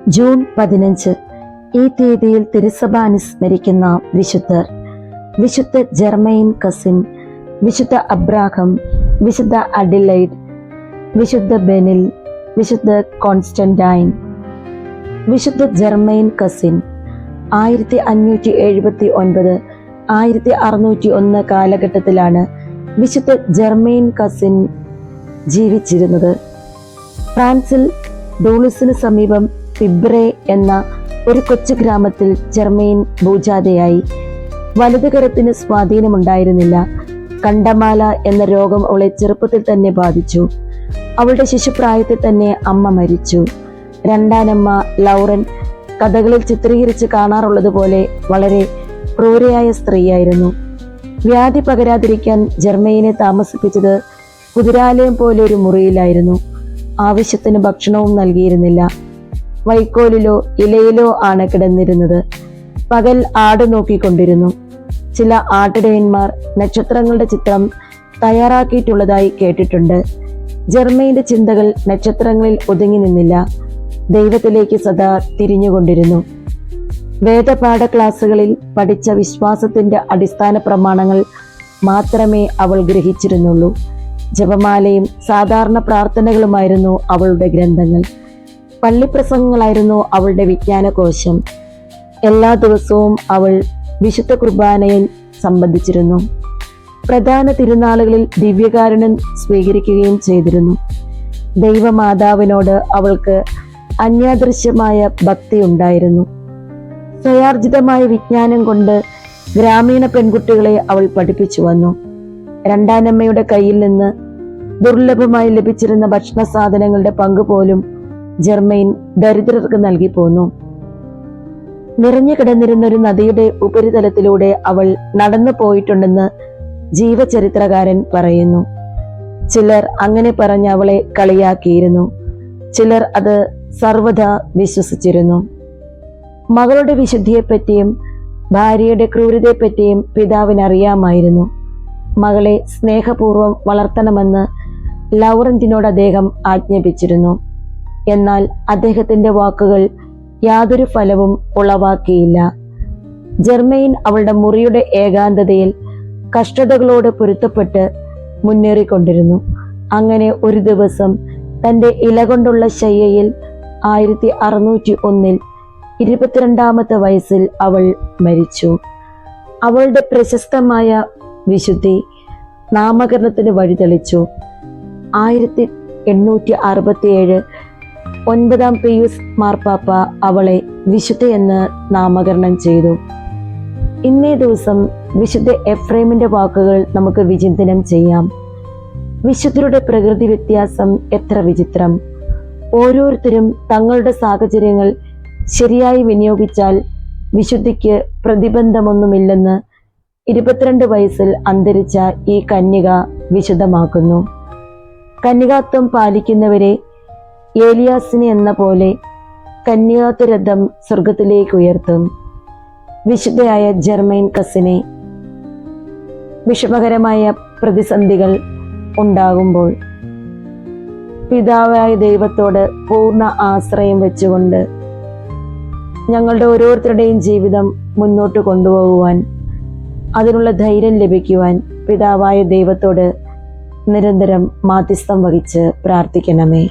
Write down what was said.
June 15 ഈ തീയതിയിൽ തിരുസഭ അനുസ്മരിക്കുന്ന വിശുദ്ധർ: വിശുദ്ധ ജെർമെയിൻ കസിൻ, വിശുദ്ധ അബ്രാഹം, വിശുദ്ധ അഡിലൈഡ്, വിശുദ്ധ ബെനിൽ, വിശുദ്ധ കോൺസ്റ്റന്റൈൻ. വിശുദ്ധ ജെർമെയിൻ കസിൻ 1579-1601 കാലഘട്ടത്തിലാണ് വിശുദ്ധ ജെർമെയിൻ കസിൻ ജീവിച്ചിരുന്നത്. ഫ്രാൻസിൽ ഡൂളിസിന് സമീപം ഫിബ്രെ എന്ന ഒരു കൊച്ചു ഗ്രാമത്തിൽ ജെർമെയിൻ ഭൂജാതയായി. വലതുകരത്തിന് സ്വാധീനമുണ്ടായിരുന്നില്ല. കണ്ടമാല എന്ന രോഗം അവളെ ചെറുപ്പത്തിൽ തന്നെ ബാധിച്ചു. അവളുടെ ശിശുപ്രായത്തിൽ തന്നെ അമ്മ മരിച്ചു. രണ്ടാനമ്മ ലൗറൻ കഥകളിൽ ചിത്രീകരിച്ച് കാണാറുള്ളതുപോലെ വളരെ ക്രൂരയായ സ്ത്രീയായിരുന്നു. വ്യാധി പകരാതിരിക്കാൻ ജെർമെയിനെ താമസിപ്പിച്ചത് കുതിരാലയം പോലെ ഒരു മുറിയിലായിരുന്നു. ആവശ്യത്തിന് ഭക്ഷണവും നൽകിയിരുന്നില്ല. വൈക്കോലിലോ ഇലയിലോ ആണ് കിടന്നിരുന്നത്. പകൽ ആട് നോക്കിക്കൊണ്ടിരുന്നു. ചില ആട്ടിടയന്മാർ നക്ഷത്രങ്ങളുടെ ചിത്രം തയ്യാറാക്കിയിട്ടുള്ളതായി കേട്ടിട്ടുണ്ട്. ജെർമെയിന്റെ ചിന്തകൾ നക്ഷത്രങ്ങളിൽ ഒതുങ്ങി നിന്നില്ല. ദൈവത്തിലേക്ക് സദാ തിരിഞ്ഞുകൊണ്ടിരുന്നു. വേദപാഠ ക്ലാസ്സുകളിൽ പഠിച്ച വിശ്വാസത്തിന്റെ അടിസ്ഥാന പ്രമാണങ്ങൾ മാത്രമേ അവൾ ഗ്രഹിച്ചിരുന്നുള്ളൂ. ജപമാലയും സാധാരണ പ്രാർത്ഥനകളുമായിരുന്നു അവളുടെ ഗ്രന്ഥങ്ങൾ. പള്ളിപ്രസംഗങ്ങളായിരുന്നു അവളുടെ വിജ്ഞാനകോശം. എല്ലാ ദിവസവും അവൾ വിശുദ്ധ കുർബാനയിൽ സംബന്ധിച്ചിരുന്നു. പ്രധാന തിരുനാളുകളിൽ ദിവ്യകാരുണ്യം സ്വീകരിക്കുകയും ചെയ്തിരുന്നു. ദൈവമാതാവിനോട് അവൾക്ക് അന്യാദൃശ്യമായ ഭക്തി ഉണ്ടായിരുന്നു. സ്വയാർജിതമായ വിജ്ഞാനം കൊണ്ട് ഗ്രാമീണ പെൺകുട്ടികളെ അവൾ പഠിപ്പിച്ചു വന്നു. രണ്ടാനമ്മയുടെ കയ്യിൽ നിന്ന് ദുർലഭമായി ലഭിച്ചിരുന്ന ഭക്ഷണ സാധനങ്ങളുടെ പങ്ക് പോലും ജെർമെയിൻ ദരിദ്രർക്ക് നൽകി പോന്നു. നിറഞ്ഞു കിടന്നിരുന്ന ഒരു നദിയുടെ ഉപരിതലത്തിലൂടെ അവൾ നടന്നു പോയിട്ടുണ്ടെന്ന് ജീവചരിത്രകാരൻ പറയുന്നു. ചിലർ അങ്ങനെ പറഞ്ഞ് അവളെ കളിയാക്കിയിരുന്നു. ചിലർ അത് സർവ്വഥാ വിശ്വസിച്ചിരുന്നു. മകളുടെ വിശുദ്ധിയെപ്പറ്റിയും ഭാര്യയുടെ ക്രൂരതയെപ്പറ്റിയും പിതാവിന് അറിയാമായിരുന്നു. മകളെ സ്നേഹപൂർവ്വം വളർത്തണമെന്ന് ലൗറന്റിനോട് അദ്ദേഹം ആജ്ഞാപിച്ചിരുന്നു. എന്നാൽ അദ്ദേഹത്തിന്റെ വാക്കുകൾ യാതൊരു ഫലവും ഉളവാക്കിയില്ല. ജെർമെയിൻ അവളുടെ മുറിയുടെ ഏകാന്തതയിൽ കഷ്ടതകളോട് പൊരുത്തപ്പെട്ട് മുന്നേറിക്കൊണ്ടിരുന്നു. അങ്ങനെ ഒരു ദിവസം തന്റെ ഇലകൊണ്ടുള്ള ശയ്യയിൽ 1601 22ാമത്തെ വയസ്സിൽ അവൾ മരിച്ചു. അവളുടെ പ്രശസ്തമായ വിശുദ്ധി നാമകരണത്തിന് വഴിതെളിച്ചു. 1867 9ാം പിയൂസ് മാർപ്പാപ്പ അവളെ വിശുദ്ധയെന്ന് നാമകരണം ചെയ്തു. ഇന്നേ ദിവസം വിശുദ്ധ എഫ്രേമിന്റെ വാക്കുകൾ നമുക്ക് വിചിന്തനം ചെയ്യാം. വിശുദ്ധരുടെ പ്രകൃതി വ്യത്യാസം എത്ര വിചിത്രം! ഓരോരുത്തരും തങ്ങളുടെ സാഹചര്യങ്ങൾ ശരിയായി വിനിയോഗിച്ചാൽ വിശുദ്ധിക്ക് പ്രതിബന്ധമൊന്നുമില്ലെന്ന് 22 വയസ്സിൽ അന്തരിച്ച ഈ കന്യക വിശുദ്ധമാക്കുന്നു. കന്യകാത്വം പാലിക്കുന്നവരെ ഏലിയാസിനെ എന്ന പോലെ കന്യാത്വരഥം സ്വർഗത്തിലേക്ക് ഉയർത്തും. വിശുദ്ധയായ ജെർമെയിൻ കസിനെ വിഷമകരമായ പ്രതിസന്ധികൾ ഉണ്ടാകുമ്പോൾ പിതാവായ ദൈവത്തോട് പൂർണ്ണ ആശ്രയം വെച്ചുകൊണ്ട് ഞങ്ങളുടെ ഓരോരുത്തരുടെയും ജീവിതം മുന്നോട്ട് കൊണ്ടുപോകുവാൻ, അതിനുള്ള ധൈര്യം ലഭിക്കുവാൻ പിതാവായ ദൈവത്തോട് നിരന്തരം മാധ്യസ്ഥം വഹിച്ച് പ്രാർത്ഥിക്കണമേ.